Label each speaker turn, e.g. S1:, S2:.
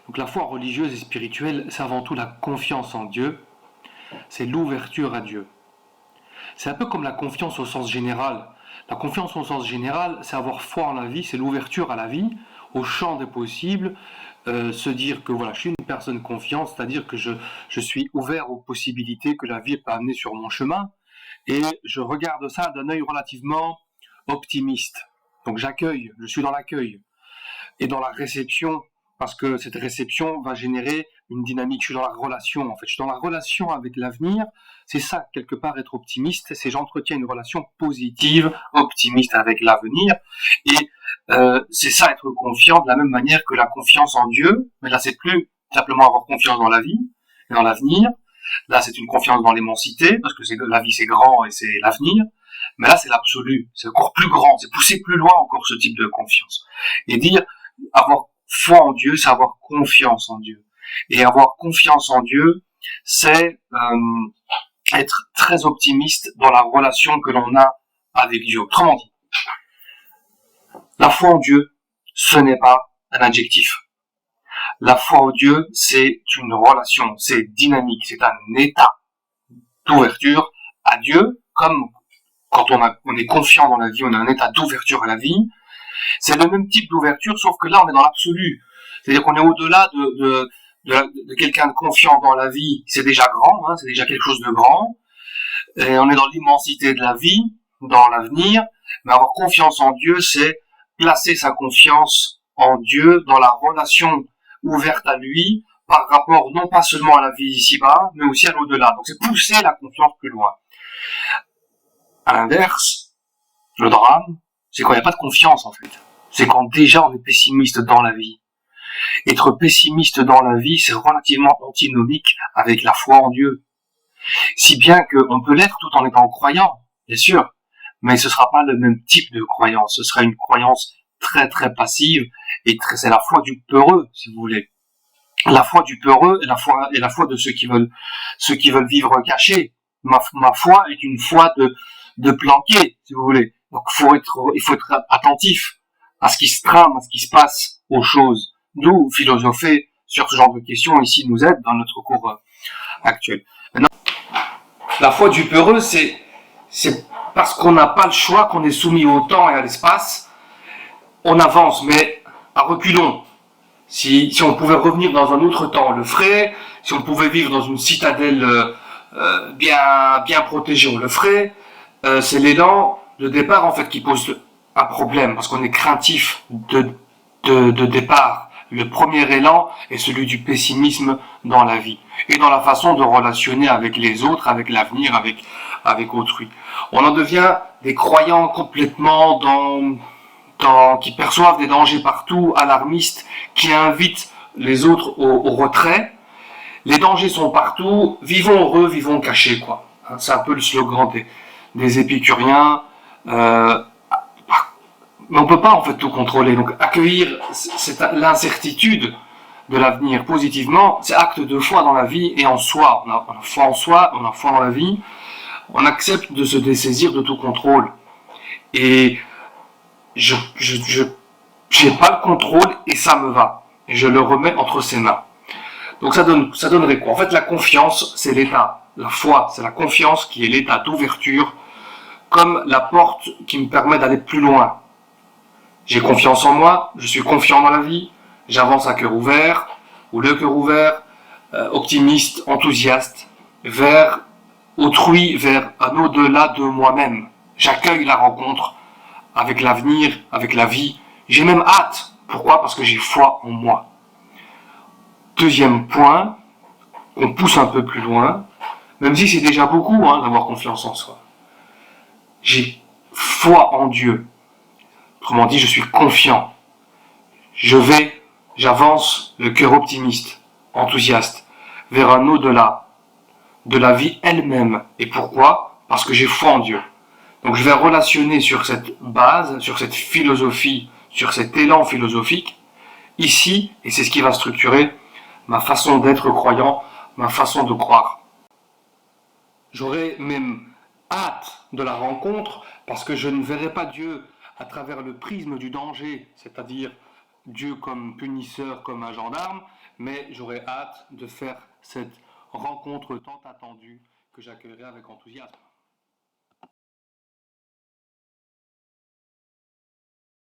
S1: Donc la foi religieuse et spirituelle, c'est avant tout la confiance en Dieu, c'est l'ouverture à Dieu. C'est un peu comme la confiance au sens général. La confiance au sens général, c'est avoir foi en la vie, c'est l'ouverture à la vie, au champ des possibles, se dire que voilà, je suis une personne confiante, c'est-à-dire que je suis ouvert aux possibilités que la vie peut amener sur mon chemin, et je regarde ça d'un œil relativement optimiste. Donc j'accueille, je suis dans l'accueil et dans la réception, parce que cette réception va générer une dynamique. Je suis dans la relation, en fait. Je suis dans la relation avec l'avenir. C'est ça, quelque part, être optimiste. C'est j'entretiens une relation positive, optimiste avec l'avenir. Et c'est ça, être confiant de la même manière que la confiance en Dieu. Mais là, c'est plus simplement avoir confiance dans la vie et dans l'avenir. Là, c'est une confiance dans l'immensité, parce que la vie, c'est grand et c'est l'avenir. Mais là, c'est l'absolu. C'est encore plus grand. C'est pousser plus loin encore ce type de confiance. Et dire, avoir foi en Dieu, c'est avoir confiance en Dieu. Et avoir confiance en Dieu, c'est être très optimiste dans la relation que l'on a avec Dieu. Autrement dit, la foi en Dieu, ce n'est pas un adjectif. La foi en Dieu, c'est une relation, c'est dynamique, c'est un état d'ouverture à Dieu, comme quand on est confiant dans la vie, on a un état d'ouverture à la vie. C'est le même type d'ouverture, sauf que là, on est dans l'absolu. C'est-à-dire qu'on est au-delà de quelqu'un de confiant dans la vie. C'est déjà grand, hein, c'est déjà quelque chose de grand. Et on est dans l'immensité de la vie, dans l'avenir. Mais avoir confiance en Dieu, c'est placer sa confiance en Dieu dans la relation ouverte à lui, par rapport non pas seulement à la vie ici-bas, mais aussi à l'au-delà. Donc c'est pousser la confiance plus loin. À l'inverse, le drame, c'est quand il n'y a pas de confiance en fait. C'est quand déjà on est pessimiste dans la vie. Être pessimiste dans la vie, c'est relativement antinomique avec la foi en Dieu. Si bien qu'on peut l'être tout en étant croyant, bien sûr, mais ce ne sera pas le même type de croyance. Ce sera une croyance très très passive, et c'est la foi du peureux, si vous voulez. La foi du peureux est la foi de ceux qui veulent vivre cachés. Ma foi est une foi de planqué, si vous voulez. Donc il faut être attentif à ce qui se trame, à ce qui se passe aux choses. D'où philosopher sur ce genre de questions ici nous aide dans notre cours actuel. Maintenant, la foi du peureux, c'est parce qu'on n'a pas le choix, qu'on est soumis au temps et à l'espace, on avance, mais à reculons. Si on pouvait revenir dans un autre temps, on le ferait. Si on pouvait vivre dans une citadelle bien protégée, on le ferait. C'est l'élan de départ en fait qui pose un problème, parce qu'on est craintif de départ. Le premier élan est celui du pessimisme dans la vie et dans la façon de relationner avec les autres, avec l'avenir, avec autrui. On en devient des croyants complètement qui perçoivent des dangers partout, alarmistes, qui invitent les autres au retrait. Les dangers sont partout, vivons heureux, vivons cachés, quoi. C'est un peu le slogan des épicuriens. Mais on peut pas en fait tout contrôler. Donc accueillir l'incertitude de l'avenir positivement, c'est acte de foi dans la vie et en soi. On a foi en soi, on a foi dans la vie. On accepte de se dessaisir de tout contrôle. Et j'ai pas le contrôle et ça me va. Et je le remets entre ses mains. Donc ça donnerait quoi? En fait, la confiance, c'est l'état. La foi, c'est la confiance qui est l'état d'ouverture, comme la porte qui me permet d'aller plus loin. J'ai confiance en moi, je suis confiant dans la vie, j'avance à cœur ouvert, ou le cœur ouvert, optimiste, enthousiaste, vers autrui, vers un au-delà de moi-même. J'accueille la rencontre avec l'avenir, avec la vie. J'ai même hâte. Pourquoi? Parce que j'ai foi en moi. Deuxième point, qu'on pousse un peu plus loin, même si c'est déjà beaucoup d'avoir confiance en soi. J'ai foi en Dieu. Autrement dit, je suis confiant. J'avance, le cœur optimiste, enthousiaste, vers un au-delà de la vie elle-même. Et pourquoi? Parce que j'ai foi en Dieu. Donc je vais relationner sur cette base, sur cette philosophie, sur cet élan philosophique, ici, et c'est ce qui va structurer ma façon d'être croyant, ma façon de croire. J'aurai même hâte de la rencontre, parce que je ne verrai pas Dieu à travers le prisme du danger, c'est-à-dire Dieu comme punisseur, comme un gendarme, mais j'aurais hâte de faire cette rencontre tant attendue que j'accueillerai avec enthousiasme.